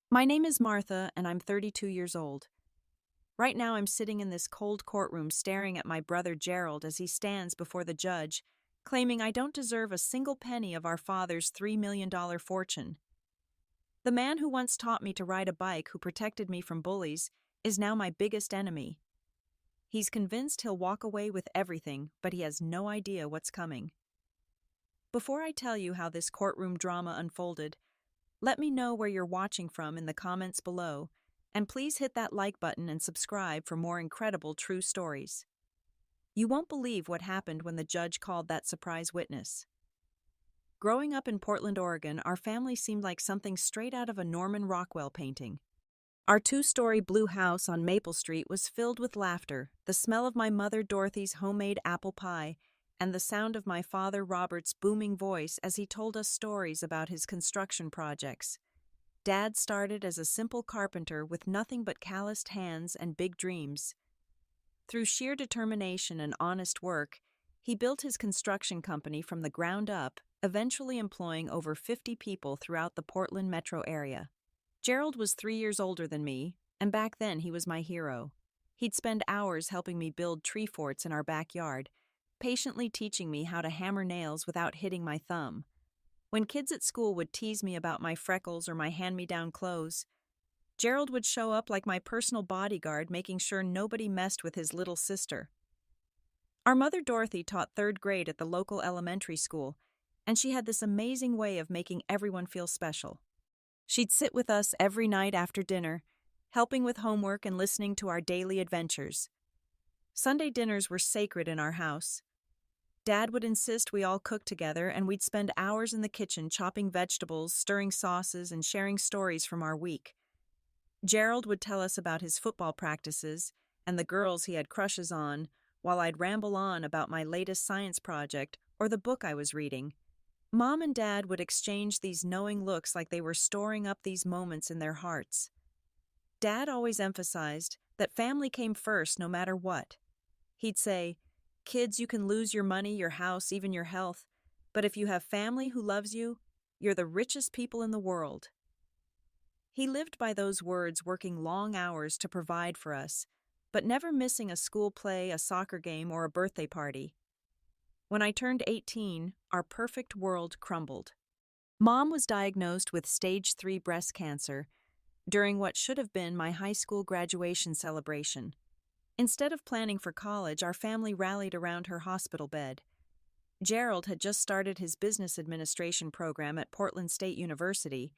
My name is Martha, and I'm 32 years old. Right now, I'm sitting in this cold courtroom staring at my brother Gerald as he stands before the judge, claiming I don't deserve a single penny of our father's $3 million fortune. The man who once taught me to ride a bike, who protected me from bullies, is now my biggest enemy. He's convinced he'll walk away with everything, but he has no idea what's coming. Before I tell you how this courtroom drama unfolded, let me know where you're watching from in the comments below, and please hit that like button and subscribe for more incredible true stories. You won't believe what happened when the judge called that surprise witness. Growing up in Portland, Oregon, our family seemed like something straight out of a Norman Rockwell painting. Our two-story blue house on Maple Street was filled with laughter, the smell of my mother Dorothy's homemade apple pie, and the sound of my father Robert's booming voice as he told us stories about his construction projects. Dad started as a simple carpenter with nothing but calloused hands and big dreams. Through sheer determination and honest work, he built his construction company from the ground up, eventually employing over 50 people throughout the Portland metro area. Gerald was 3 years older than me, and back then he was my hero. He'd spend hours helping me build tree forts in our backyard, patiently teaching me how to hammer nails without hitting my thumb. When kids at school would tease me about my freckles or my hand-me-down clothes, Gerald would show up like my personal bodyguard, making sure nobody messed with his little sister. Our mother Dorothy taught third grade at the local elementary school, and she had this amazing way of making everyone feel special. She'd sit with us every night after dinner, helping with homework and listening to our daily adventures. Sunday dinners were sacred in our house. Dad would insist we all cook together, and we'd spend hours in the kitchen chopping vegetables, stirring sauces, and sharing stories from our week. Gerald would tell us about his football practices and the girls he had crushes on, while I'd ramble on about my latest science project or the book I was reading. Mom and Dad would exchange these knowing looks like they were storing up these moments in their hearts. Dad always emphasized that family came first no matter what. He'd say, "Kids, you can lose your money, your house, even your health, but if you have family who loves you, you're the richest people in the world." He lived by those words, working long hours to provide for us, but never missing a school play, a soccer game, or a birthday party. When I turned 18, our perfect world crumbled. Mom was diagnosed with stage 3 breast cancer during what should have been my high school graduation celebration. Instead of planning for college, our family rallied around her hospital bed. Gerald had just started his business administration program at Portland State University,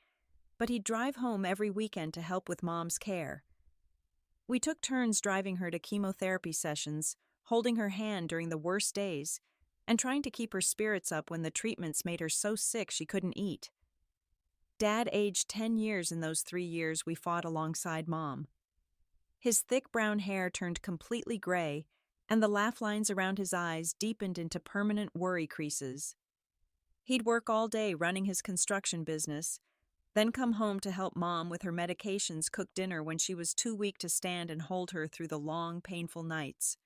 but he'd drive home every weekend to help with Mom's care. We took turns driving her to chemotherapy sessions, holding her hand during the worst days, and trying to keep her spirits up when the treatments made her so sick she couldn't eat. Dad aged 10 years in those 3 years we fought alongside Mom. His thick brown hair turned completely gray, and the laugh lines around his eyes deepened into permanent worry creases. He'd work all day running his construction business, then come home to help Mom with her medications, cook dinner when she was too weak to stand, and hold her through the long, painful nights.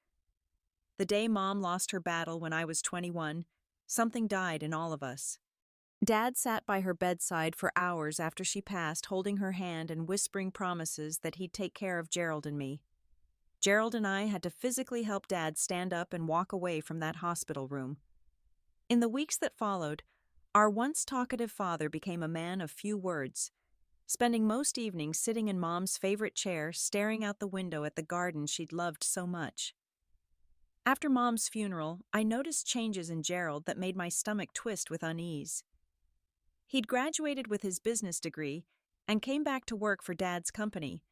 The day Mom lost her battle when I was 21, something died in all of us. Dad sat by her bedside for hours after she passed, holding her hand and whispering promises that he'd take care of Gerald and me. Gerald and I had to physically help Dad stand up and walk away from that hospital room. In the weeks that followed, our once talkative father became a man of few words, spending most evenings sitting in Mom's favorite chair, staring out the window at the garden she'd loved so much. After Mom's funeral, I noticed changes in Gerald that made my stomach twist with unease. He'd graduated with his business degree and came back to work for Dad's company,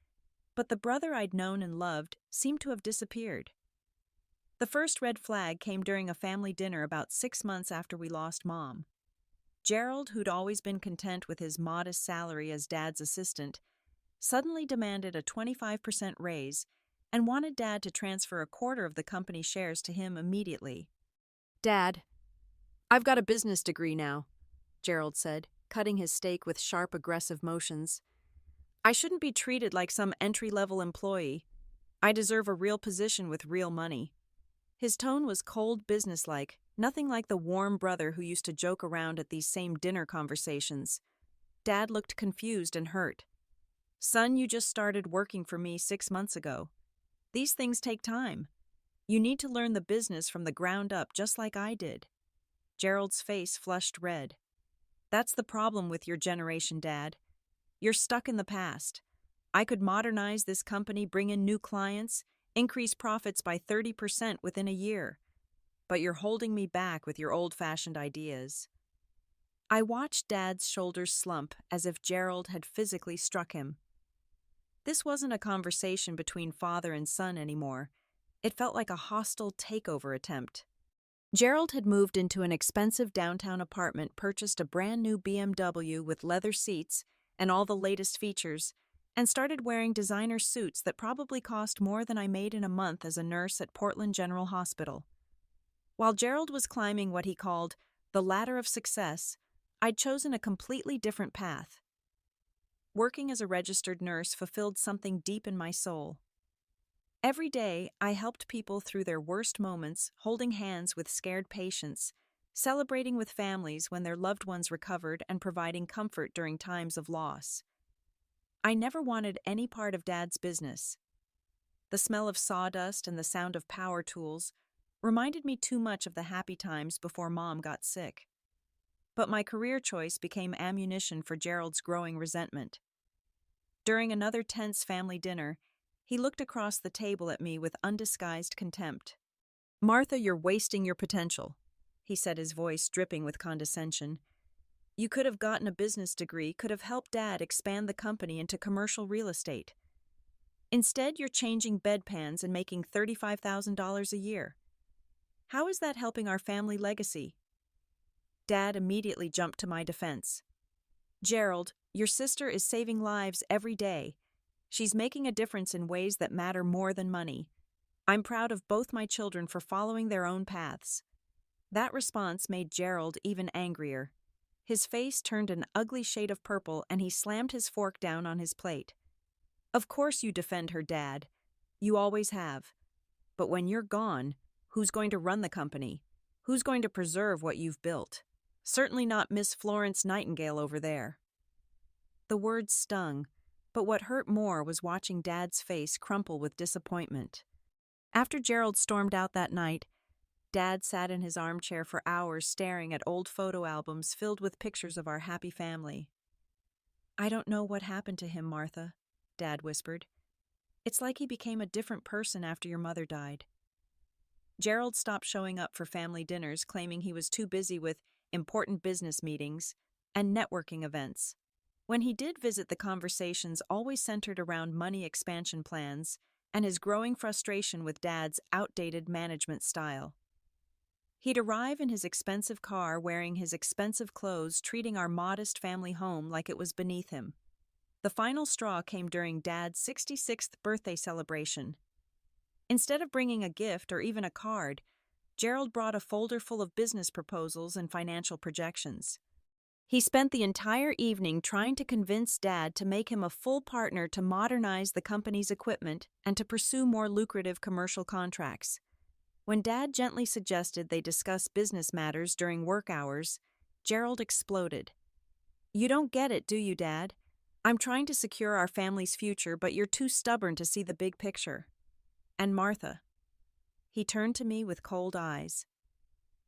but the brother I'd known and loved seemed to have disappeared. The first red flag came during a family dinner about 6 months after we lost Mom. Gerald, who'd always been content with his modest salary as Dad's assistant, suddenly demanded a 25% raise and wanted Dad to transfer a quarter of the company shares to him immediately. "Dad, I've got a business degree now," Gerald said, cutting his steak with sharp, aggressive motions. "I shouldn't be treated like some entry-level employee. I deserve a real position with real money." His tone was cold, businesslike, nothing like the warm brother who used to joke around at these same dinner conversations. Dad looked confused and hurt. Son, you just started working for me 6 months ago. These things take time. You need to learn the business from the ground up just like I did. Gerald's face flushed red. That's the problem with your generation, Dad. You're stuck in the past. I could modernize this company, bring in new clients, increase profits by 30% within a year. But you're holding me back with your old-fashioned ideas. I watched Dad's shoulders slump as if Gerald had physically struck him. This wasn't a conversation between father and son anymore. It felt like a hostile takeover attempt. Gerald had moved into an expensive downtown apartment, purchased a brand new BMW with leather seats and all the latest features, and started wearing designer suits that probably cost more than I made in a month as a nurse at Portland General Hospital. While Gerald was climbing what he called the ladder of success, I'd chosen a completely different path. Working as a registered nurse fulfilled something deep in my soul. Every day, I helped people through their worst moments, holding hands with scared patients, celebrating with families when their loved ones recovered, and providing comfort during times of loss. I never wanted any part of Dad's business. The smell of sawdust and the sound of power tools reminded me too much of the happy times before Mom got sick. But my career choice became ammunition for Gerald's growing resentment. During another tense family dinner, he looked across the table at me with undisguised contempt. "Martha, you're wasting your potential," he said, his voice dripping with condescension. "You could have gotten a business degree, could have helped Dad expand the company into commercial real estate. Instead, you're changing bedpans and making $35,000 a year. How is that helping our family legacy?" Dad immediately jumped to my defense. "Gerald, your sister is saving lives every day. She's making a difference in ways that matter more than money. I'm proud of both my children for following their own paths." That response made Gerald even angrier. His face turned an ugly shade of purple and he slammed his fork down on his plate. "Of course you defend her, Dad. You always have. But when you're gone, who's going to run the company? Who's going to preserve what you've built? Certainly not Miss Florence Nightingale over there." The words stung, but what hurt more was watching Dad's face crumple with disappointment. After Gerald stormed out that night, Dad sat in his armchair for hours staring at old photo albums filled with pictures of our happy family. "I don't know what happened to him, Martha," Dad whispered. "It's like he became a different person after your mother died." Gerald stopped showing up for family dinners, claiming he was too busy with important business meetings and networking events. When he did visit, the conversations always centered around money expansion plans and his growing frustration with Dad's outdated management style. He'd arrive in his expensive car, wearing his expensive clothes, treating our modest family home like it was beneath him. The final straw came during Dad's 66th birthday celebration. Instead of bringing a gift or even a card, Gerald brought a folder full of business proposals and financial projections. He spent the entire evening trying to convince Dad to make him a full partner to modernize the company's equipment and to pursue more lucrative commercial contracts. When Dad gently suggested they discuss business matters during work hours, Gerald exploded. "You don't get it, do you, Dad? I'm trying to secure our family's future, but you're too stubborn to see the big picture. And Martha," he turned to me with cold eyes,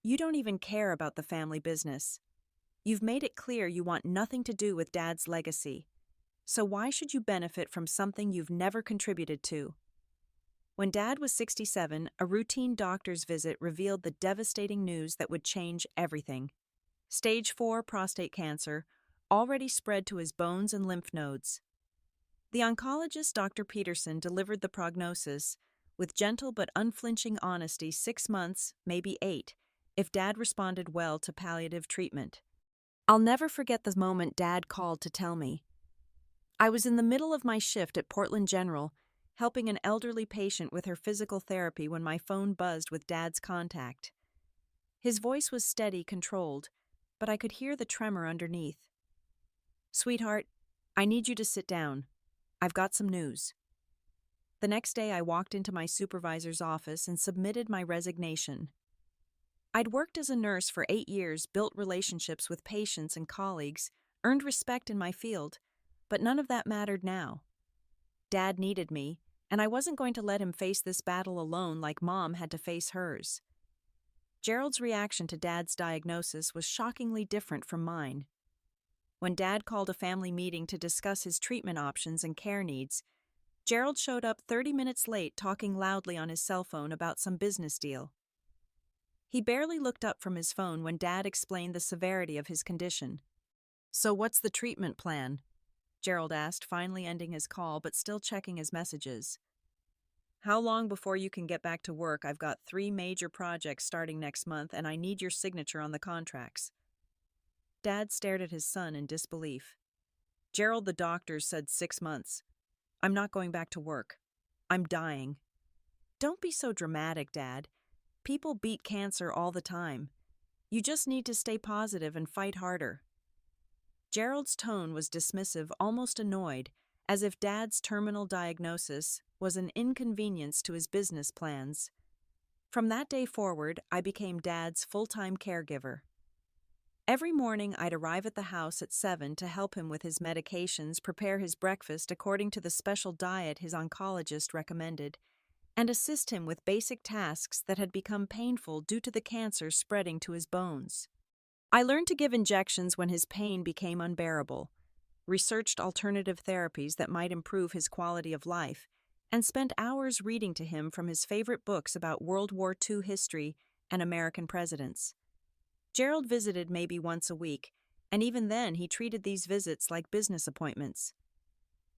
"you don't even care about the family business. You've made it clear you want nothing to do with Dad's legacy. So why should you benefit from something you've never contributed to?" When Dad was 67, a routine doctor's visit revealed the devastating news that would change everything. Stage 4 prostate cancer, already spread to his bones and lymph nodes. The oncologist, Dr. Peterson, delivered the prognosis with gentle but unflinching honesty: 6 months, maybe 8, if Dad responded well to palliative treatment. I'll never forget the moment Dad called to tell me. I was in the middle of my shift at Portland General, helping an elderly patient with her physical therapy, when my phone buzzed with Dad's contact. His voice was steady, controlled, but I could hear the tremor underneath. "Sweetheart, I need you to sit down. I've got some news." The next day, I walked into my supervisor's office and submitted my resignation. I'd worked as a nurse for 8 years, built relationships with patients and colleagues, earned respect in my field, but none of that mattered now. Dad needed me, and I wasn't going to let him face this battle alone like Mom had to face hers. Gerald's reaction to Dad's diagnosis was shockingly different from mine. When Dad called a family meeting to discuss his treatment options and care needs, Gerald showed up 30 minutes late talking loudly on his cell phone about some business deal. He barely looked up from his phone when Dad explained the severity of his condition. "So what's the treatment plan?" Gerald asked, finally ending his call but still checking his messages. "How long before you can get back to work? I've got 3 major projects starting next month and I need your signature on the contracts." Dad stared at his son in disbelief. "Gerald, the doctors said 6 months. I'm not going back to work. I'm dying." "Don't be so dramatic, Dad. People beat cancer all the time. You just need to stay positive and fight harder." Gerald's tone was dismissive, almost annoyed, as if Dad's terminal diagnosis was an inconvenience to his business plans. From that day forward, I became Dad's full-time caregiver. Every morning, I'd arrive at the house at 7 to help him with his medications, prepare his breakfast according to the special diet his oncologist recommended, and assist him with basic tasks that had become painful due to the cancer spreading to his bones. I learned to give injections when his pain became unbearable, researched alternative therapies that might improve his quality of life, and spent hours reading to him from his favorite books about World War II history and American presidents. Gerald visited maybe once a week, and even then he treated these visits like business appointments.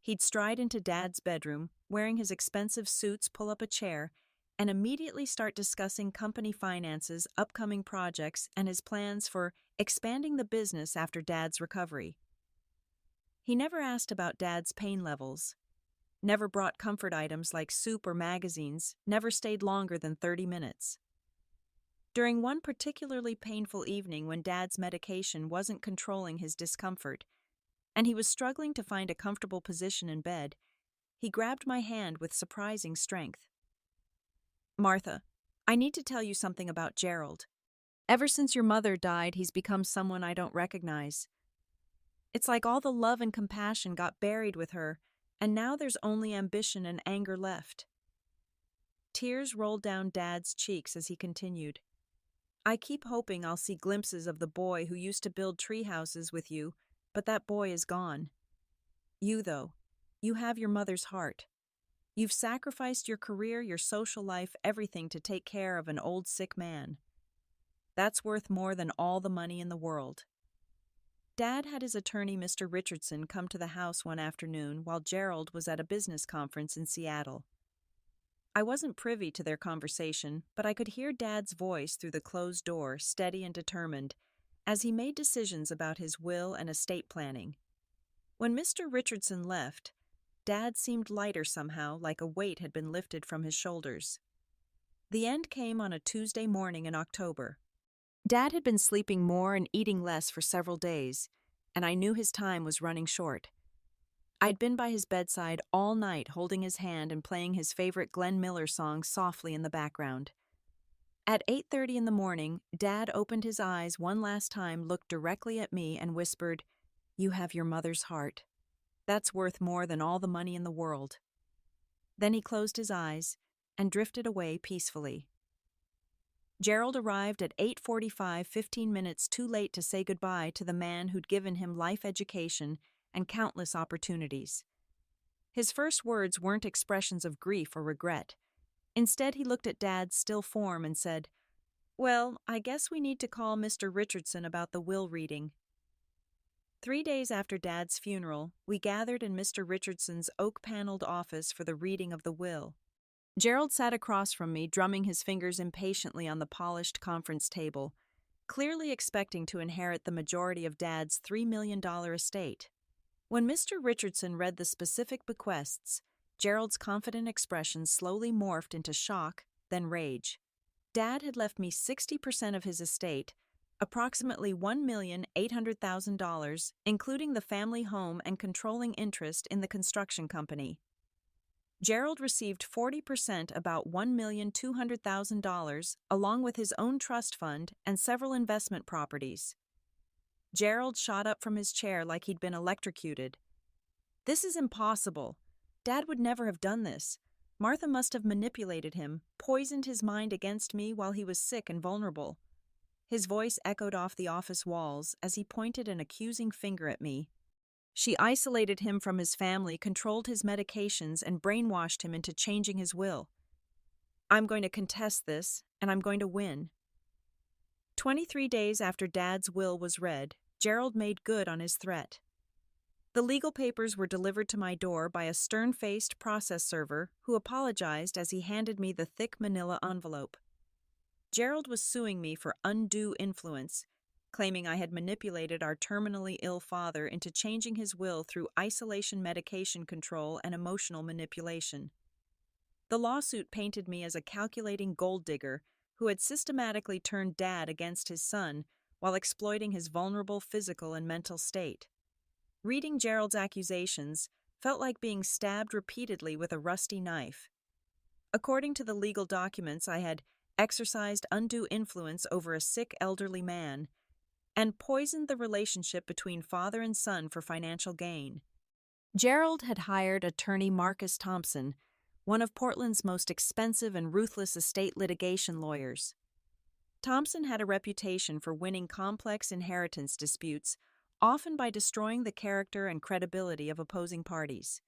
He'd stride into Dad's bedroom, wearing his expensive suits, pull up a chair, and immediately start discussing company finances, upcoming projects, and his plans for expanding the business after Dad's recovery. He never asked about Dad's pain levels, never brought comfort items like soup or magazines, never stayed longer than 30 minutes. During one particularly painful evening when Dad's medication wasn't controlling his discomfort, and he was struggling to find a comfortable position in bed, he grabbed my hand with surprising strength. "Martha, I need to tell you something about Gerald. Ever since your mother died, he's become someone I don't recognize. It's like all the love and compassion got buried with her, and now there's only ambition and anger left." Tears rolled down Dad's cheeks as he continued. "I keep hoping I'll see glimpses of the boy who used to build tree houses with you, but that boy is gone. You, though, you have your mother's heart. You've sacrificed your career, your social life, everything to take care of an old sick man. That's worth more than all the money in the world." Dad had his attorney, Mr. Richardson, come to the house one afternoon while Gerald was at a business conference in Seattle. I wasn't privy to their conversation, but I could hear Dad's voice through the closed door, steady and determined, as he made decisions about his will and estate planning. When Mr. Richardson left, Dad seemed lighter somehow, like a weight had been lifted from his shoulders. The end came on a Tuesday morning in October. Dad had been sleeping more and eating less for several days, and I knew his time was running short. I'd been by his bedside all night, holding his hand and playing his favorite Glenn Miller song softly in the background. At 8:30 in the morning, Dad opened his eyes one last time, looked directly at me, and whispered, "You have your mother's heart. That's worth more than all the money in the world." Then he closed his eyes and drifted away peacefully. Gerald arrived at 8:45, 15 minutes too late to say goodbye to the man who'd given him life education and countless opportunities. His first words weren't expressions of grief or regret. Instead, he looked at Dad's still form and said, "Well, I guess we need to call Mr. Richardson about the will reading." 3 days after Dad's funeral, we gathered in Mr. Richardson's oak-paneled office for the reading of the will. Gerald sat across from me, drumming his fingers impatiently on the polished conference table, clearly expecting to inherit the majority of Dad's $3 million estate. When Mr. Richardson read the specific bequests, Gerald's confident expression slowly morphed into shock, then rage. Dad had left me 60% of his estate, approximately $1,800,000, including the family home and controlling interest in the construction company. Gerald received 40%, about $1,200,000, along with his own trust fund and several investment properties. Gerald shot up from his chair like he'd been electrocuted. "This is impossible. Dad would never have done this. Martha must have manipulated him, poisoned his mind against me while he was sick and vulnerable. His voice echoed off the office walls as he pointed an accusing finger at me. She isolated him from his family, controlled his medications, and brainwashed him into changing his will. I'm going to contest this, and I'm going to win. 23 days after Dad's will was read, Gerald made good on his threat. The legal papers were delivered to my door by a stern-faced process server who apologized as he handed me the thick manila envelope. Gerald was suing me for undue influence, claiming I had manipulated our terminally ill father into changing his will through isolation medication control and emotional manipulation. The lawsuit painted me as a calculating gold digger who had systematically turned Dad against his son while exploiting his vulnerable physical and mental state. Reading Gerald's accusations felt like being stabbed repeatedly with a rusty knife. According to the legal documents, I had exercised undue influence over a sick elderly man and poisoned the relationship between father and son for financial gain. Gerald had hired attorney Marcus Thompson, one of Portland's most expensive and ruthless estate litigation lawyers. Thompson had a reputation for winning complex inheritance disputes, often by destroying the character and credibility of opposing parties.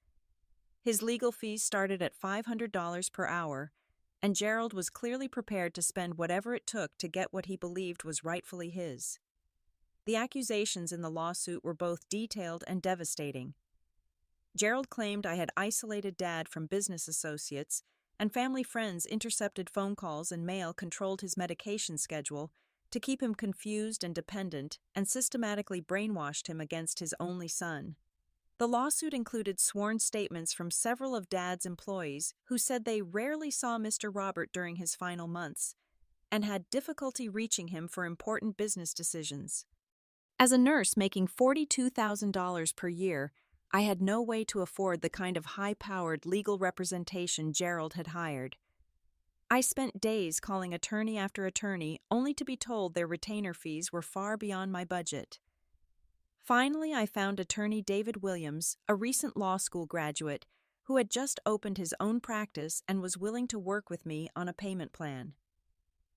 His legal fees started at $500 per hour, and Gerald was clearly prepared to spend whatever it took to get what he believed was rightfully his. The accusations in the lawsuit were both detailed and devastating. Gerald claimed I had isolated Dad from business associates, and family friends intercepted phone calls and mail controlled his medication schedule to keep him confused and dependent, and systematically brainwashed him against his only son. The lawsuit included sworn statements from several of Dad's employees who said they rarely saw Mr. Robert during his final months and had difficulty reaching him for important business decisions. As a nurse making $42,000 per year, I had no way to afford the kind of high-powered legal representation Gerald had hired. I spent days calling attorney after attorney only to be told their retainer fees were far beyond my budget. Finally, I found attorney David Williams, a recent law school graduate who had just opened his own practice and was willing to work with me on a payment plan.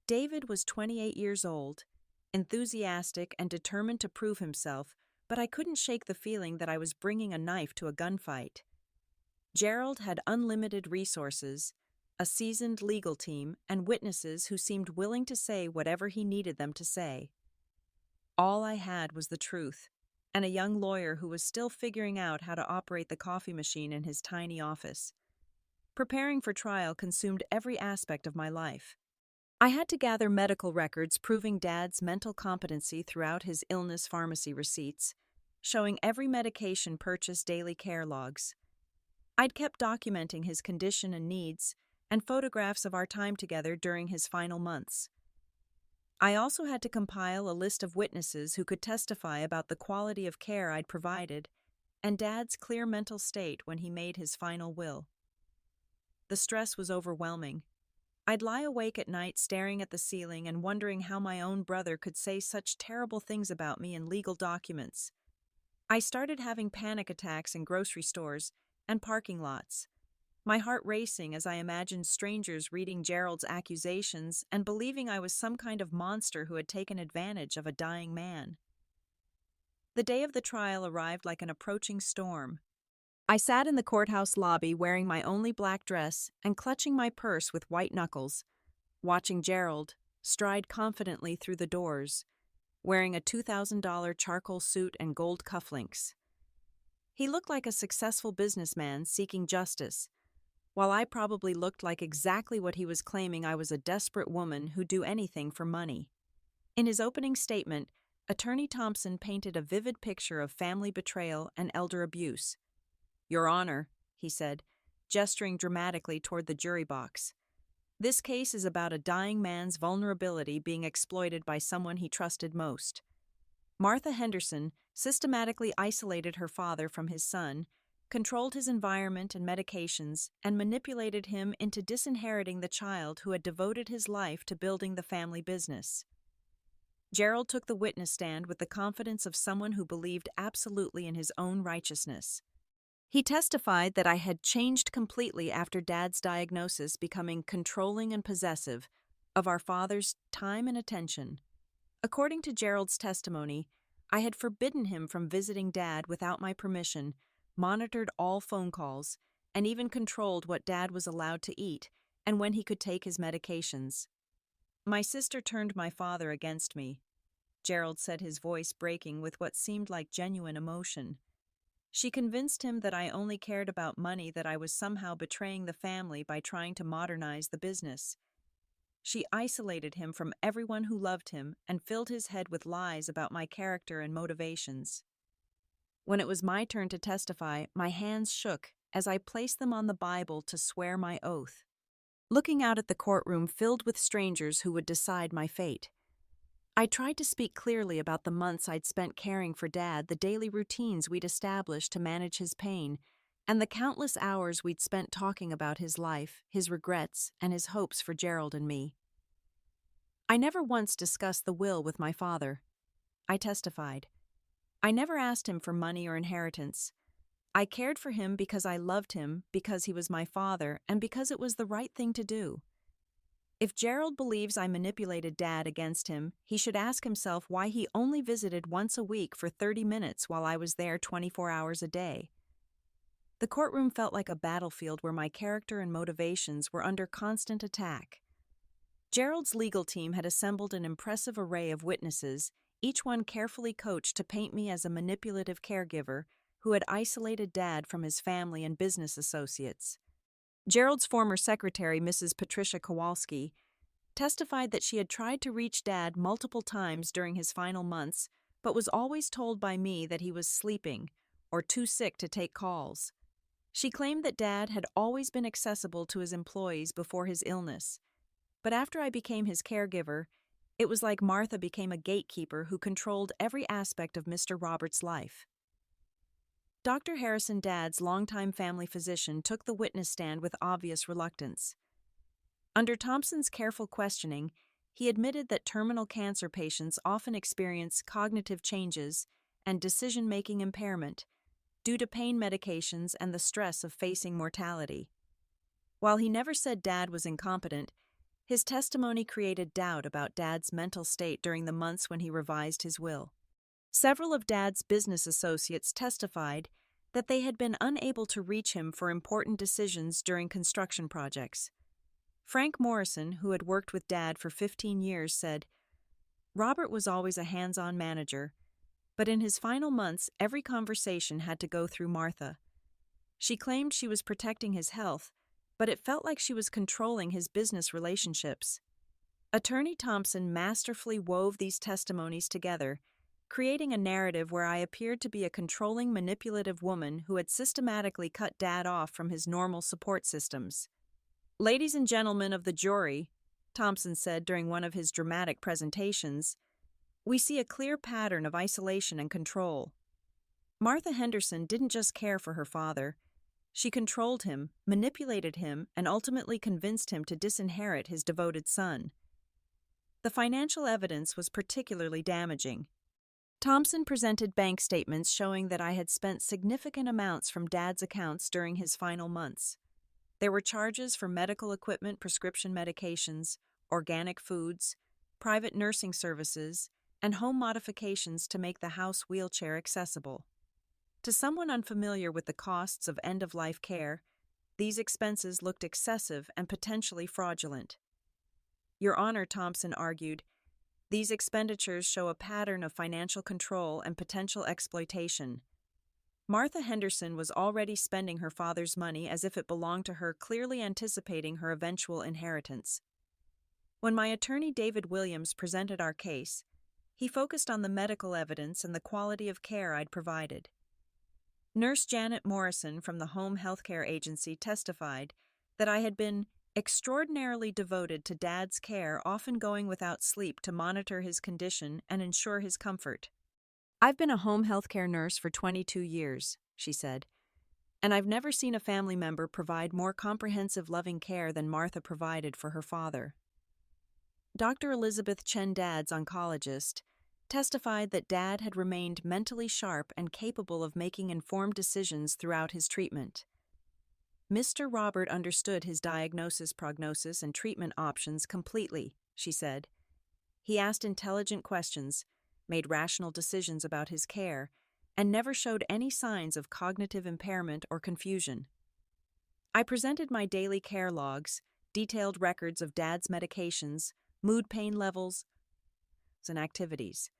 David was 28 years old, enthusiastic and determined to prove himself, but I couldn't shake the feeling that I was bringing a knife to a gunfight. Gerald had unlimited resources, a seasoned legal team, and witnesses who seemed willing to say whatever he needed them to say. All I had was the truth, and a young lawyer who was still figuring out how to operate the coffee machine in his tiny office. Preparing for trial consumed every aspect of my life. I had to gather medical records proving Dad's mental competency throughout his illness pharmacy receipts, showing every medication purchased daily care logs. I'd kept documenting his condition and needs, and photographs of our time together during his final months. I also had to compile a list of witnesses who could testify about the quality of care I'd provided and Dad's clear mental state when he made his final will. The stress was overwhelming. I'd lie awake at night staring at the ceiling and wondering how my own brother could say such terrible things about me in legal documents. I started having panic attacks in grocery stores and parking lots, my heart racing as I imagined strangers reading Gerald's accusations and believing I was some kind of monster who had taken advantage of a dying man. The day of the trial arrived like an approaching storm. I sat in the courthouse lobby wearing my only black dress and clutching my purse with white knuckles, watching Gerald stride confidently through the doors, wearing a $2,000 charcoal suit and gold cufflinks. He looked like a successful businessman seeking justice, while I probably looked like exactly what he was claiming I was, a desperate woman who'd do anything for money. In his opening statement, Attorney Thompson painted a vivid picture of family betrayal and elder abuse. "Your Honor," he said, gesturing dramatically toward the jury box, "this case is about a dying man's vulnerability being exploited by someone he trusted most. Martha Henderson systematically isolated her father from his son, controlled his environment and medications, and manipulated him into disinheriting the child who had devoted his life to building the family business." Gerald took the witness stand with the confidence of someone who believed absolutely in his own righteousness. He testified that I had changed completely after Dad's diagnosis, becoming controlling and possessive of our father's time and attention. According to Gerald's testimony, I had forbidden him from visiting Dad without my permission, monitored all phone calls, and even controlled what Dad was allowed to eat and when he could take his medications. My sister turned my father against me, Gerald said, his voice breaking with what seemed like genuine emotion. She convinced him that I only cared about money, that I was somehow betraying the family by trying to modernize the business. She isolated him from everyone who loved him and filled his head with lies about my character and motivations. When it was my turn to testify, my hands shook as I placed them on the Bible to swear my oath, looking out at the courtroom filled with strangers who would decide my fate. I tried to speak clearly about the months I'd spent caring for Dad, the daily routines we'd established to manage his pain, and the countless hours we'd spent talking about his life, his regrets, and his hopes for Gerald and me. I never once discussed the will with my father. I testified. I never asked him for money or inheritance. I cared for him because I loved him, because he was my father, and because it was the right thing to do. If Gerald believes I manipulated Dad against him, he should ask himself why he only visited once a week for 30 minutes while I was there 24 hours a day. The courtroom felt like a battlefield where my character and motivations were under constant attack. Gerald's legal team had assembled an impressive array of witnesses, each one carefully coached to paint me as a manipulative caregiver who had isolated Dad from his family and business associates. Gerald's former secretary, Mrs. Patricia Kowalski, testified that she had tried to reach Dad multiple times during his final months, but was always told by me that he was sleeping or too sick to take calls. She claimed that Dad had always been accessible to his employees before his illness, but after I became his caregiver, it was like Martha became a gatekeeper who controlled every aspect of Mr. Roberts' life. Dr. Harrison, Dad's longtime family physician, took the witness stand with obvious reluctance. Under Thompson's careful questioning, he admitted that terminal cancer patients often experience cognitive changes and decision-making impairment due to pain medications and the stress of facing mortality. While he never said Dad was incompetent, his testimony created doubt about Dad's mental state during the months when he revised his will. Several of Dad's business associates testified that they had been unable to reach him for important decisions during construction projects. Frank Morrison, who had worked with Dad for 15 years, said, "Robert was always a hands-on manager, but in his final months, every conversation had to go through Martha. She claimed she was protecting his health, but it felt like she was controlling his business relationships." Attorney Thompson masterfully wove these testimonies together, creating a narrative where I appeared to be a controlling, manipulative woman who had systematically cut Dad off from his normal support systems. "Ladies and gentlemen of the jury," Thompson said during one of his dramatic presentations, "we see a clear pattern of isolation and control. Martha Henderson didn't just care for her father. She controlled him, manipulated him, and ultimately convinced him to disinherit his devoted son. The financial evidence was particularly damaging. Thompson presented bank statements showing that I had spent significant amounts from Dad's accounts during his final months. There were charges for medical equipment, prescription medications, organic foods, private nursing services, and home modifications to make the house wheelchair accessible. To someone unfamiliar with the costs of end-of-life care, these expenses looked excessive and potentially fraudulent. Your Honor, Thompson argued, these expenditures show a pattern of financial control and potential exploitation. Martha Henderson was already spending her father's money as if it belonged to her, clearly anticipating her eventual inheritance. When my attorney David Williams presented our case, he focused on the medical evidence and the quality of care I'd provided. Nurse Janet Morrison from the Home Healthcare Agency testified that I had been extraordinarily devoted to Dad's care, often going without sleep to monitor his condition and ensure his comfort. "I've been a home healthcare nurse for 22 years, she said, and I've never seen a family member provide more comprehensive, loving care than Martha provided for her father." Dr. Elizabeth Chen, Dad's oncologist, testified that Dad had remained mentally sharp and capable of making informed decisions throughout his treatment. Mr. Robert understood his diagnosis, prognosis, and treatment options completely, she said. He asked intelligent questions, made rational decisions about his care, and never showed any signs of cognitive impairment or confusion. I presented my daily care logs, detailed records of Dad's medications, mood pain levels, and activities.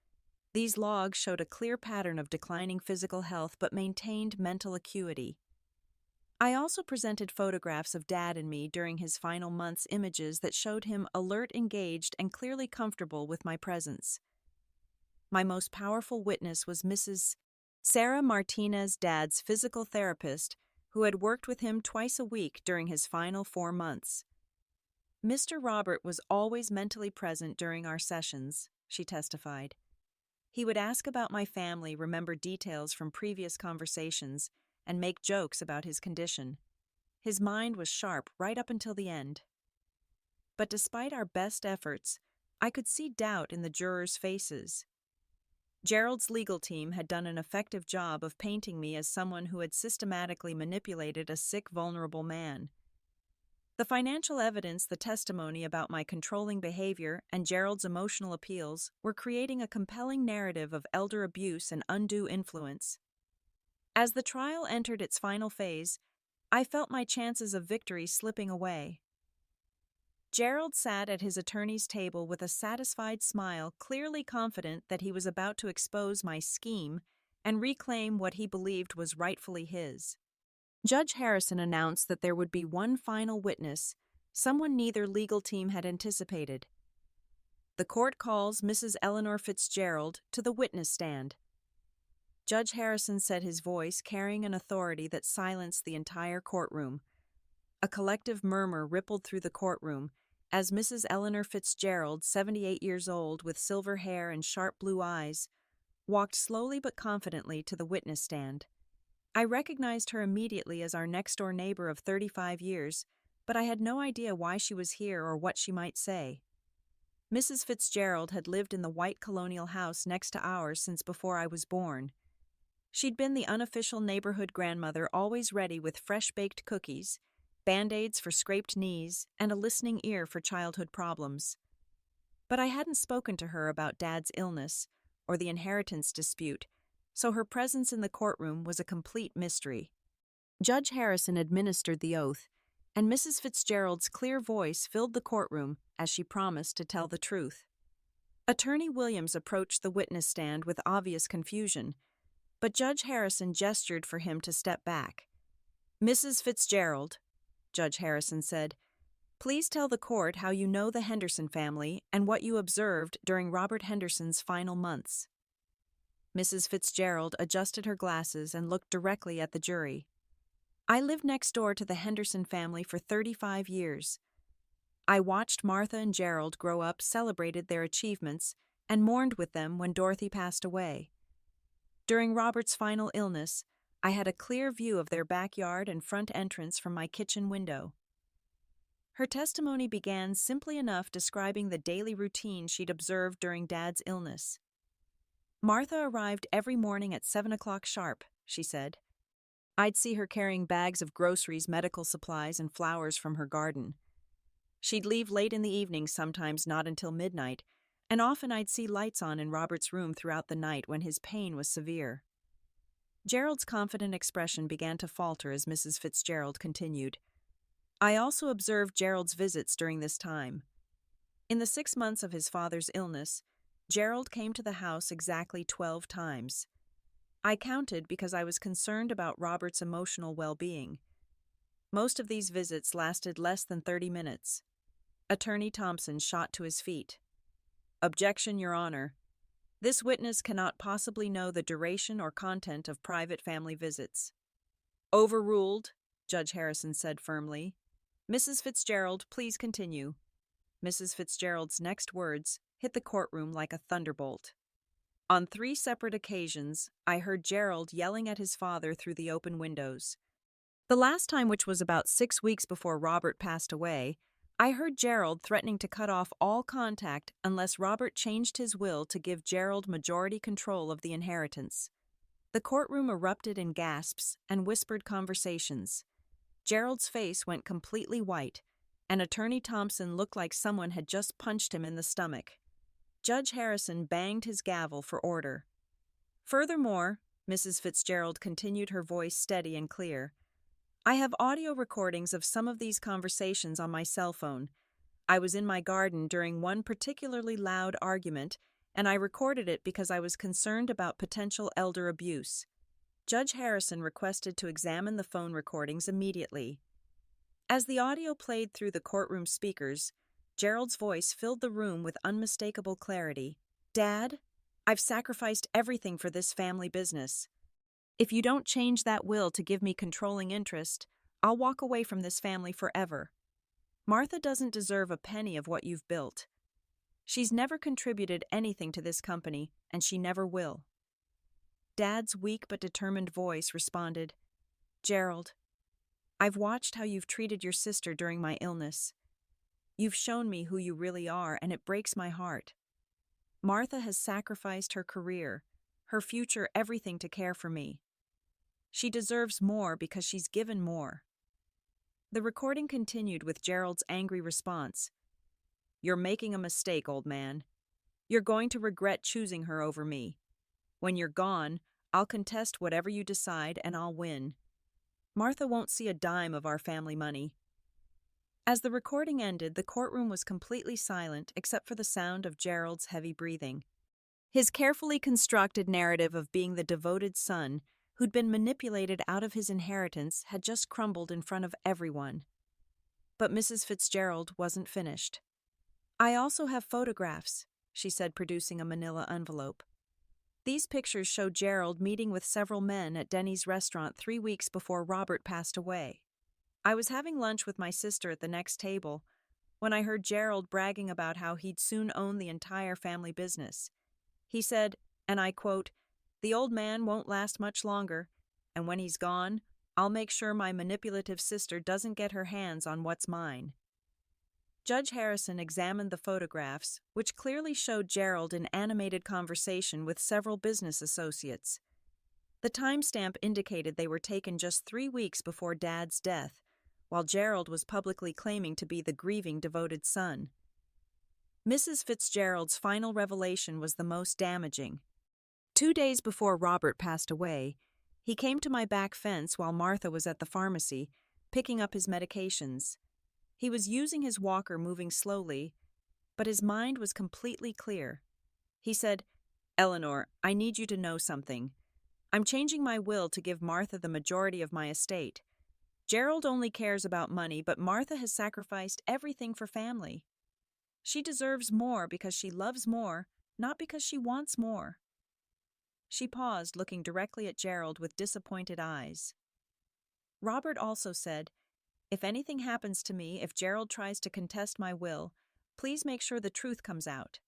These logs showed a clear pattern of declining physical health but maintained mental acuity. I also presented photographs of Dad and me during his final months, images that showed him alert, engaged, and clearly comfortable with my presence. My most powerful witness was Mrs. Sarah Martinez, Dad's physical therapist, who had worked with him twice a week during his final 4 months. Mr. Robert was always mentally present during our sessions, she testified. He would ask about my family, remember details from previous conversations, and make jokes about his condition. His mind was sharp right up until the end. But despite our best efforts, I could see doubt in the jurors' faces. Gerald's legal team had done an effective job of painting me as someone who had systematically manipulated a sick, vulnerable man. The financial evidence, the testimony about my controlling behavior, and Gerald's emotional appeals were creating a compelling narrative of elder abuse and undue influence. As the trial entered its final phase, I felt my chances of victory slipping away. Gerald sat at his attorney's table with a satisfied smile, clearly confident that he was about to expose my scheme and reclaim what he believed was rightfully his. Judge Harrison announced that there would be one final witness, someone neither legal team had anticipated. The court calls Mrs. Eleanor Fitzgerald to the witness stand. Judge Harrison said, his voice carrying an authority that silenced the entire courtroom. A collective murmur rippled through the courtroom as Mrs. Eleanor Fitzgerald, 78 years old, with silver hair and sharp blue eyes, walked slowly but confidently to the witness stand. I recognized her immediately as our next-door neighbor of 35 years, but I had no idea why she was here or what she might say. Mrs. Fitzgerald had lived in the white colonial house next to ours since before I was born. She'd been the unofficial neighborhood grandmother, always ready with fresh-baked cookies, Band-Aids for scraped knees, and a listening ear for childhood problems. But I hadn't spoken to her about Dad's illness or the inheritance dispute, so her presence in the courtroom was a complete mystery. Judge Harrison administered the oath, and Mrs. Fitzgerald's clear voice filled the courtroom as she promised to tell the truth. Attorney Williams approached the witness stand with obvious confusion, but Judge Harrison gestured for him to step back. "Mrs. Fitzgerald," Judge Harrison said, "please tell the court how you know the Henderson family and what you observed during Robert Henderson's final months." Mrs. Fitzgerald adjusted her glasses and looked directly at the jury. "I lived next door to the Henderson family for 35 years. I watched Martha and Gerald grow up, celebrated their achievements, and mourned with them when Dorothy passed away. During Robert's final illness, I had a clear view of their backyard and front entrance from my kitchen window." Her testimony began simply enough, describing the daily routine she'd observed during Dad's illness. "Martha arrived every morning at 7 o'clock sharp," she said. "I'd see her carrying bags of groceries, medical supplies, and flowers from her garden. She'd leave late in the evening, sometimes not until midnight, and often I'd see lights on in Robert's room throughout the night when his pain was severe." Gerald's confident expression began to falter as Mrs. Fitzgerald continued. "I also observed Gerald's visits during this time. In the 6 months of his father's illness, Gerald came to the house exactly 12 times. I counted because I was concerned about Robert's emotional well-being. Most of these visits lasted less than 30 minutes. Attorney Thompson shot to his feet. "Objection, Your Honor. This witness cannot possibly know the duration or content of private family visits." "Overruled," Judge Harrison said firmly. "Mrs. Fitzgerald, please continue." Mrs. Fitzgerald's next words hit the courtroom like a thunderbolt. "On 3 separate occasions, I heard Gerald yelling at his father through the open windows. The last time, which was about 6 weeks before Robert passed away, I heard Gerald threatening to cut off all contact unless Robert changed his will to give Gerald majority control of the inheritance. The courtroom erupted in gasps and whispered conversations. Gerald's face went completely white, and Attorney Thompson looked like someone had just punched him in the stomach. Judge Harrison banged his gavel for order. Furthermore, Mrs. Fitzgerald continued, her voice steady and clear, I have audio recordings of some of these conversations on my cell phone. I was in my garden during one particularly loud argument, and I recorded it because I was concerned about potential elder abuse. Judge Harrison requested to examine the phone recordings immediately. As the audio played through the courtroom speakers, Gerald's voice filled the room with unmistakable clarity. Dad, I've sacrificed everything for this family business. If you don't change that will to give me controlling interest, I'll walk away from this family forever. Martha doesn't deserve a penny of what you've built. She's never contributed anything to this company, and she never will. Dad's weak but determined voice responded, Gerald, I've watched how you've treated your sister during my illness. You've shown me who you really are, and it breaks my heart. Martha has sacrificed her career, her future, everything to care for me. She deserves more because she's given more. The recording continued with Gerald's angry response. You're making a mistake, old man. You're going to regret choosing her over me. When you're gone, I'll contest whatever you decide and I'll win. Martha won't see a dime of our family money. As the recording ended, the courtroom was completely silent except for the sound of Gerald's heavy breathing. His carefully constructed narrative of being the devoted son who'd been manipulated out of his inheritance had just crumbled in front of everyone. But Mrs. Fitzgerald wasn't finished. I also have photographs, she said, producing a manila envelope. These pictures show Gerald meeting with several men at Denny's restaurant 3 weeks before Robert passed away. I was having lunch with my sister at the next table when I heard Gerald bragging about how he'd soon own the entire family business. He said, and I quote, the old man won't last much longer, and when he's gone, I'll make sure my manipulative sister doesn't get her hands on what's mine. Judge Harrison examined the photographs, which clearly showed Gerald in animated conversation with several business associates. The timestamp indicated they were taken just 3 weeks before Dad's death, while Gerald was publicly claiming to be the grieving, devoted son. Mrs. Fitzgerald's final revelation was the most damaging. 2 days before Robert passed away, he came to my back fence while Martha was at the pharmacy, picking up his medications. He was using his walker, moving slowly, but his mind was completely clear. He said, Eleanor, I need you to know something. I'm changing my will to give Martha the majority of my estate. Gerald only cares about money, but Martha has sacrificed everything for family. She deserves more because she loves more, not because she wants more. She paused, looking directly at Gerald with disappointed eyes. Robert also said, if anything happens to me, if Gerald tries to contest my will, please make sure the truth comes out.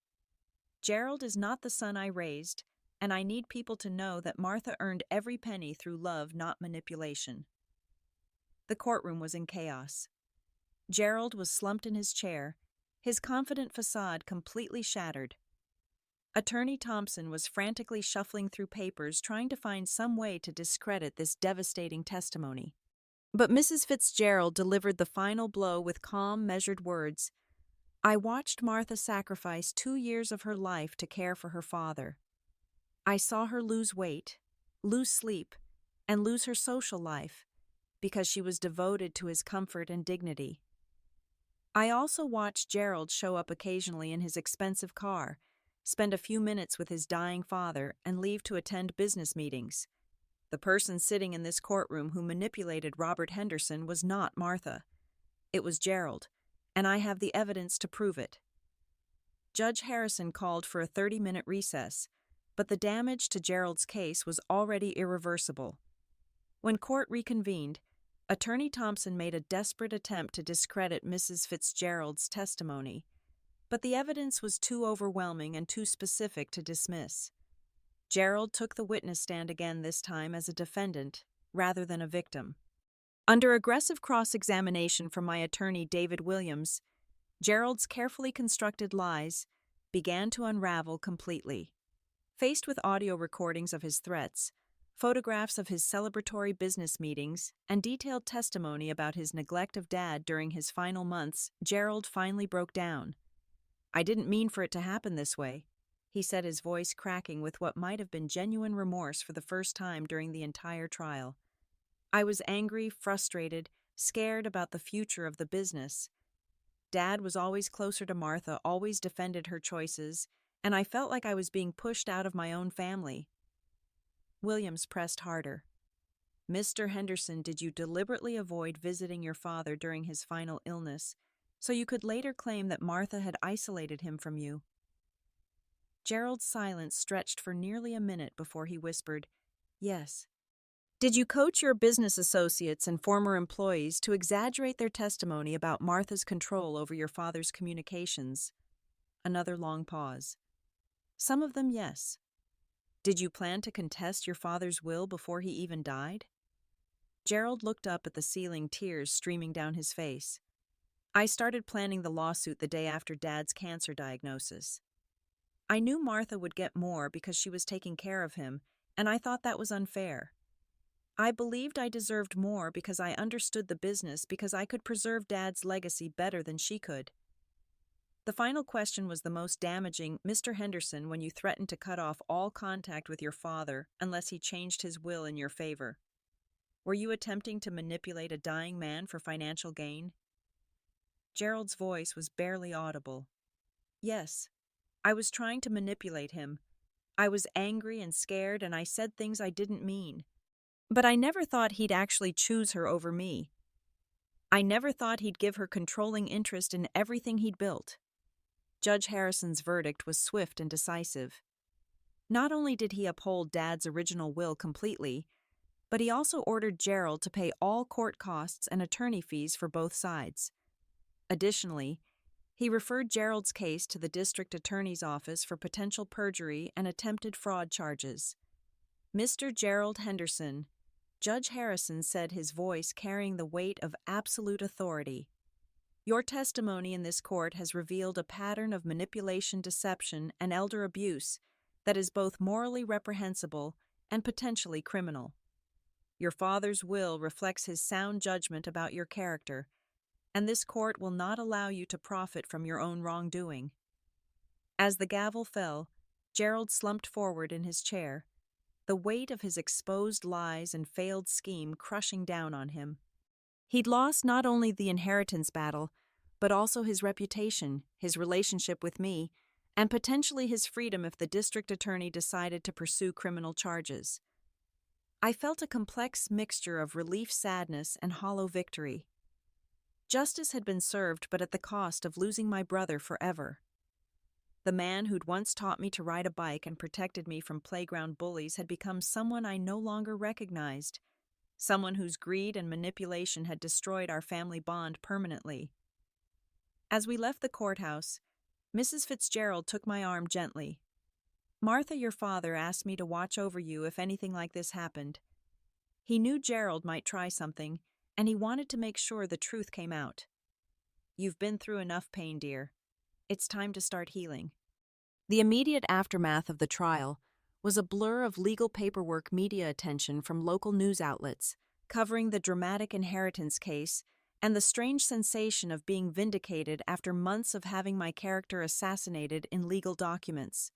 Gerald is not the son I raised, and I need people to know that Martha earned every penny through love, not manipulation. The courtroom was in chaos. Gerald was slumped in his chair, his confident facade completely shattered. Attorney Thompson was frantically shuffling through papers, trying to find some way to discredit this devastating testimony. But Mrs. Fitzgerald delivered the final blow with calm, measured words. I watched Martha sacrifice 2 years of her life to care for her father. I saw her lose weight, lose sleep, and lose her social life because she was devoted to his comfort and dignity. I also watched Gerald show up occasionally in his expensive car, spend a few minutes with his dying father, and leave to attend business meetings. The person sitting in this courtroom who manipulated Robert Henderson was not Martha. It was Gerald, and I have the evidence to prove it. Judge Harrison called for a 30-minute recess, but the damage to Gerald's case was already irreversible. When court reconvened, Attorney Thompson made a desperate attempt to discredit Mrs. Fitzgerald's testimony, but the evidence was too overwhelming and too specific to dismiss. Gerald took the witness stand again, this time as a defendant rather than a victim. Under aggressive cross-examination from my attorney David Williams, Gerald's carefully constructed lies began to unravel completely. Faced with audio recordings of his threats, photographs of his celebratory business meetings, and detailed testimony about his neglect of Dad during his final months, Gerald finally broke down. "I didn't mean for it to happen this way," he said, his voice cracking with what might have been genuine remorse for the first time during the entire trial. "I was angry, frustrated, scared about the future of the business. Dad was always closer to Martha, always defended her choices, and I felt like I was being pushed out of my own family." Williams pressed harder. "Mr. Henderson, did you deliberately avoid visiting your father during his final illness, so you could later claim that Martha had isolated him from you?" Gerald's silence stretched for nearly a minute before he whispered, "Yes." "Did you coach your business associates and former employees to exaggerate their testimony about Martha's control over your father's communications?" Another long pause. "Some of them, yes." "Did you plan to contest your father's will before he even died?" Gerald looked up at the ceiling, tears streaming down his face. "I started planning the lawsuit the day after Dad's cancer diagnosis. I knew Martha would get more because she was taking care of him, and I thought that was unfair. I believed I deserved more because I understood the business, because I could preserve Dad's legacy better than she could." The final question was the most damaging. "Mr. Henderson, when you threatened to cut off all contact with your father unless he changed his will in your favor, were you attempting to manipulate a dying man for financial gain?" Gerald's voice was barely audible. "Yes, I was trying to manipulate him. I was angry and scared, and I said things I didn't mean. But I never thought he'd actually choose her over me. I never thought he'd give her controlling interest in everything he'd built." Judge Harrison's verdict was swift and decisive. Not only did he uphold Dad's original will completely, but he also ordered Gerald to pay all court costs and attorney fees for both sides. Additionally, he referred Gerald's case to the district attorney's office for potential perjury and attempted fraud charges. "Mr. Gerald Henderson," Judge Harrison said, his voice carrying the weight of absolute authority, "your testimony in this court has revealed a pattern of manipulation, deception, and elder abuse that is both morally reprehensible and potentially criminal. Your father's will reflects his sound judgment about your character, and this court will not allow you to profit from your own wrongdoing." As the gavel fell, Gerald slumped forward in his chair, the weight of his exposed lies and failed scheme crushing down on him. He'd lost not only the inheritance battle, but also his reputation, his relationship with me, and potentially his freedom if the district attorney decided to pursue criminal charges. I felt a complex mixture of relief, sadness, and hollow victory. Justice had been served, but at the cost of losing my brother forever. The man who'd once taught me to ride a bike and protected me from playground bullies had become someone I no longer recognized, someone whose greed and manipulation had destroyed our family bond permanently. As we left the courthouse, Mrs. Fitzgerald took my arm gently. "Martha, your father, asked me to watch over you if anything like this happened. He knew Gerald might try something, and he wanted to make sure the truth came out. You've been through enough pain, dear. It's time to start healing." The immediate aftermath of the trial was a blur of legal paperwork, media attention from local news outlets, covering the dramatic inheritance case and the strange sensation of being vindicated after months of having my character assassinated in legal documents.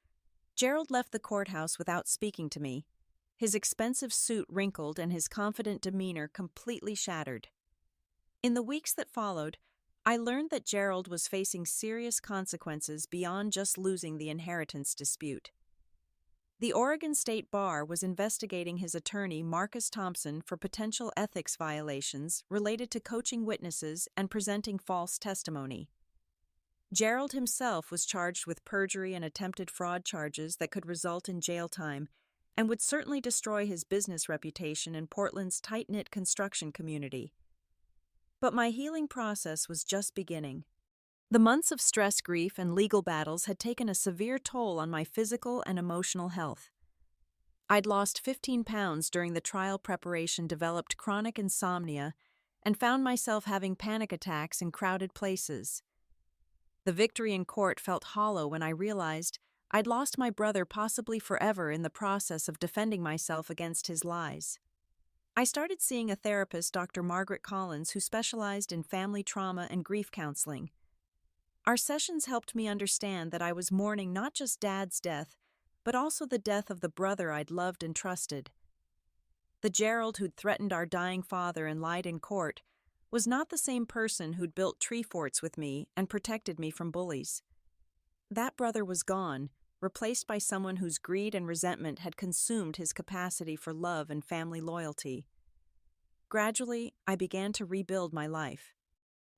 Gerald left the courthouse without speaking to me, his expensive suit wrinkled and his confident demeanor completely shattered. In the weeks that followed, I learned that Gerald was facing serious consequences beyond just losing the inheritance dispute. The Oregon State Bar was investigating his attorney, Marcus Thompson, for potential ethics violations related to coaching witnesses and presenting false testimony. Gerald himself was charged with perjury and attempted fraud charges that could result in jail time and would certainly destroy his business reputation in Portland's tight-knit construction community. But my healing process was just beginning. The months of stress, grief, and legal battles had taken a severe toll on my physical and emotional health. I'd lost 15 pounds during the trial preparation, developed chronic insomnia, and found myself having panic attacks in crowded places. The victory in court felt hollow when I realized I'd lost my brother possibly forever in the process of defending myself against his lies. I started seeing a therapist, Dr. Margaret Collins, who specialized in family trauma and grief counseling. Our sessions helped me understand that I was mourning not just Dad's death, but also the death of the brother I'd loved and trusted. The Gerald who'd threatened our dying father and lied in court was not the same person who'd built tree forts with me and protected me from bullies. That brother was gone, replaced by someone whose greed and resentment had consumed his capacity for love and family loyalty. Gradually, I began to rebuild my life.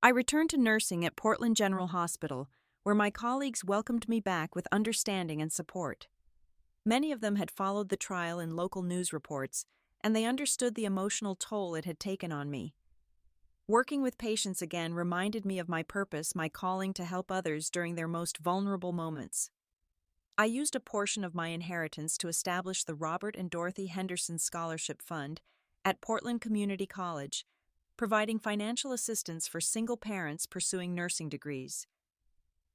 I returned to nursing at Portland General Hospital, where my colleagues welcomed me back with understanding and support. Many of them had followed the trial in local news reports, and they understood the emotional toll it had taken on me. Working with patients again reminded me of my purpose, my calling to help others during their most vulnerable moments. I used a portion of my inheritance to establish the Robert and Dorothy Henderson Scholarship Fund at Portland Community College, providing financial assistance for single parents pursuing nursing degrees.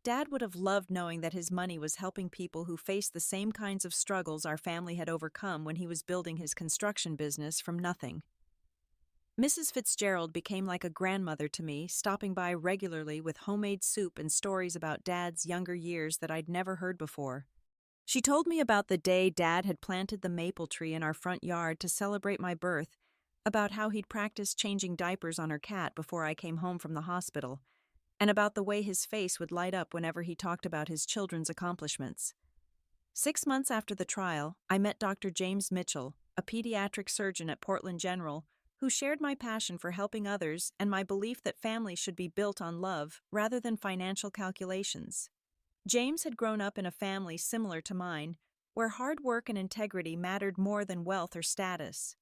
Dad would have loved knowing that his money was helping people who faced the same kinds of struggles our family had overcome when he was building his construction business from nothing. Mrs. Fitzgerald became like a grandmother to me, stopping by regularly with homemade soup and stories about Dad's younger years that I'd never heard before. She told me about the day Dad had planted the maple tree in our front yard to celebrate my birth, about how he'd practiced changing diapers on her cat before I came home from the hospital, and about the way his face would light up whenever he talked about his children's accomplishments. 6 months after the trial, I met Dr. James Mitchell, a pediatric surgeon at Portland General, who shared my passion for helping others and my belief that families should be built on love rather than financial calculations. James had grown up in a family similar to mine, where hard work and integrity mattered more than wealth or status.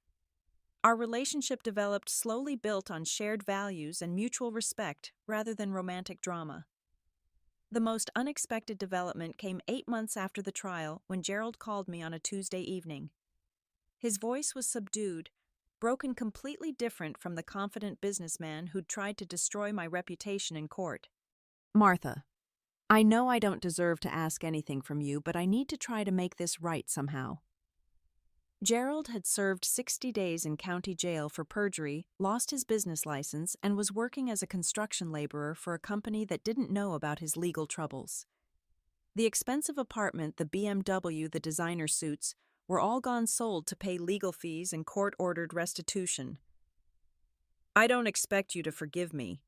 Our relationship developed slowly, built on shared values and mutual respect rather than romantic drama. The most unexpected development came 8 months after the trial when Gerald called me on a Tuesday evening. His voice was subdued, broken, completely different from the confident businessman who'd tried to destroy my reputation in court. "Martha, I know I don't deserve to ask anything from you, but I need to try to make this right somehow." Gerald had served 60 days in county jail for perjury, lost his business license, and was working as a construction laborer for a company that didn't know about his legal troubles. The expensive apartment, the BMW, the designer suits, were all gone sold to pay legal fees and court-ordered restitution. "I don't expect you to forgive me,"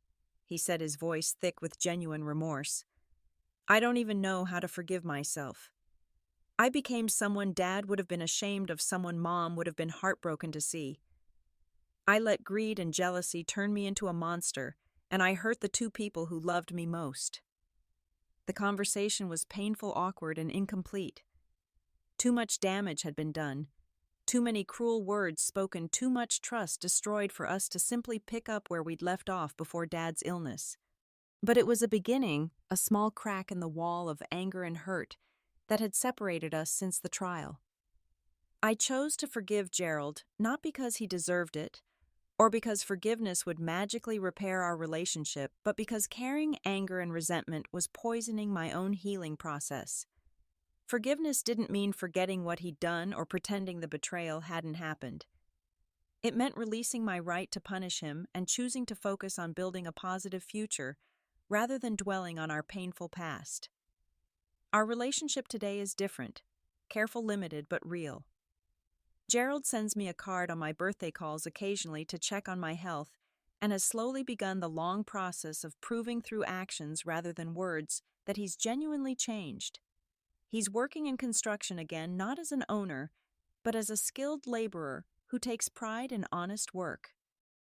he said, his voice thick with genuine remorse. "I don't even know how to forgive myself. I became someone Dad would have been ashamed of, someone Mom would have been heartbroken to see. I let greed and jealousy turn me into a monster, and I hurt the two people who loved me most." The conversation was painful, awkward, and incomplete. Too much damage had been done, too many cruel words spoken, too much trust destroyed for us to simply pick up where we'd left off before Dad's illness. But it was a beginning, a small crack in the wall of anger and hurt that had separated us since the trial. I chose to forgive Gerald, not because he deserved it, or because forgiveness would magically repair our relationship, but because carrying anger and resentment was poisoning my own healing process. Forgiveness didn't mean forgetting what he'd done or pretending the betrayal hadn't happened. It meant releasing my right to punish him and choosing to focus on building a positive future rather than dwelling on our painful past. Our relationship today is different, careful, limited, but real. Gerald sends me a card on my birthday calls occasionally to check on my health, and has slowly begun the long process of proving through actions rather than words that he's genuinely changed. He's working in construction again, not as an owner, but as a skilled laborer who takes pride in honest work.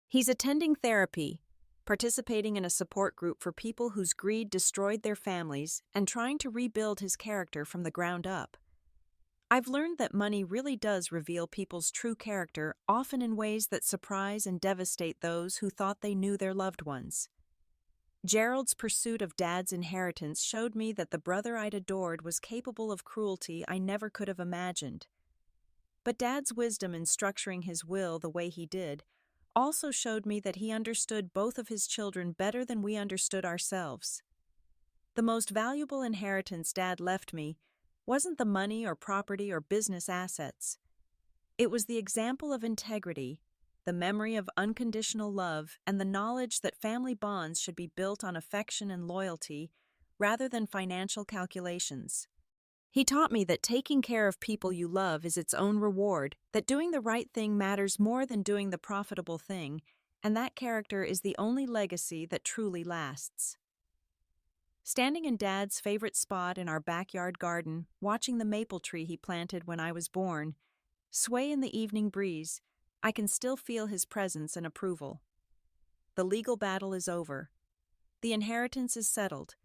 He's attending therapy, participating in a support group for people whose greed destroyed their families, and trying to rebuild his character from the ground up. I've learned that money really does reveal people's true character, often in ways that surprise and devastate those who thought they knew their loved ones. Gerald's pursuit of Dad's inheritance showed me that the brother I'd adored was capable of cruelty I never could have imagined. But Dad's wisdom in structuring his will the way he did also showed me that he understood both of his children better than we understood ourselves. The most valuable inheritance Dad left me wasn't the money or property or business assets. It was the example of integrity, the memory of unconditional love, and the knowledge that family bonds should be built on affection and loyalty rather than financial calculations. He taught me that taking care of people you love is its own reward, that doing the right thing matters more than doing the profitable thing, and that character is the only legacy that truly lasts. Standing in Dad's favorite spot in our backyard garden, watching the maple tree he planted when I was born sway in the evening breeze, I can still feel his presence and approval. The legal battle is over. The inheritance is settled.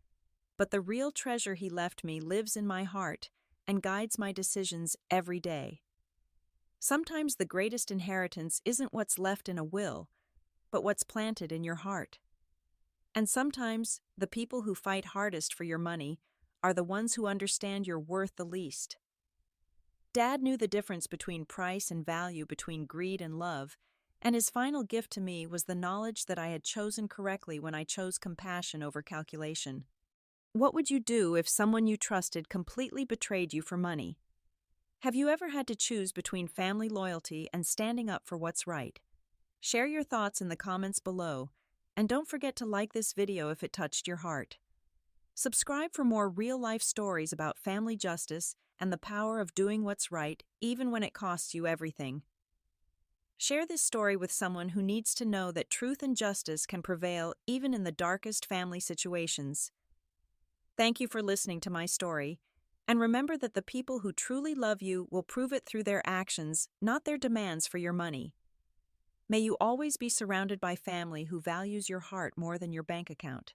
But the real treasure he left me lives in my heart and guides my decisions every day. Sometimes the greatest inheritance isn't what's left in a will, but what's planted in your heart. And sometimes the people who fight hardest for your money are the ones who understand your worth the least. Dad knew the difference between price and value, between greed and love, and his final gift to me was the knowledge that I had chosen correctly when I chose compassion over calculation. What would you do if someone you trusted completely betrayed you for money? Have you ever had to choose between family loyalty and standing up for what's right? Share your thoughts in the comments below, and don't forget to like this video if it touched your heart. Subscribe for more real-life stories about family justice and the power of doing what's right, even when it costs you everything. Share this story with someone who needs to know that truth and justice can prevail even in the darkest family situations. Thank you for listening to my story, and remember that the people who truly love you will prove it through their actions, not their demands for your money. May you always be surrounded by family who values your heart more than your bank account.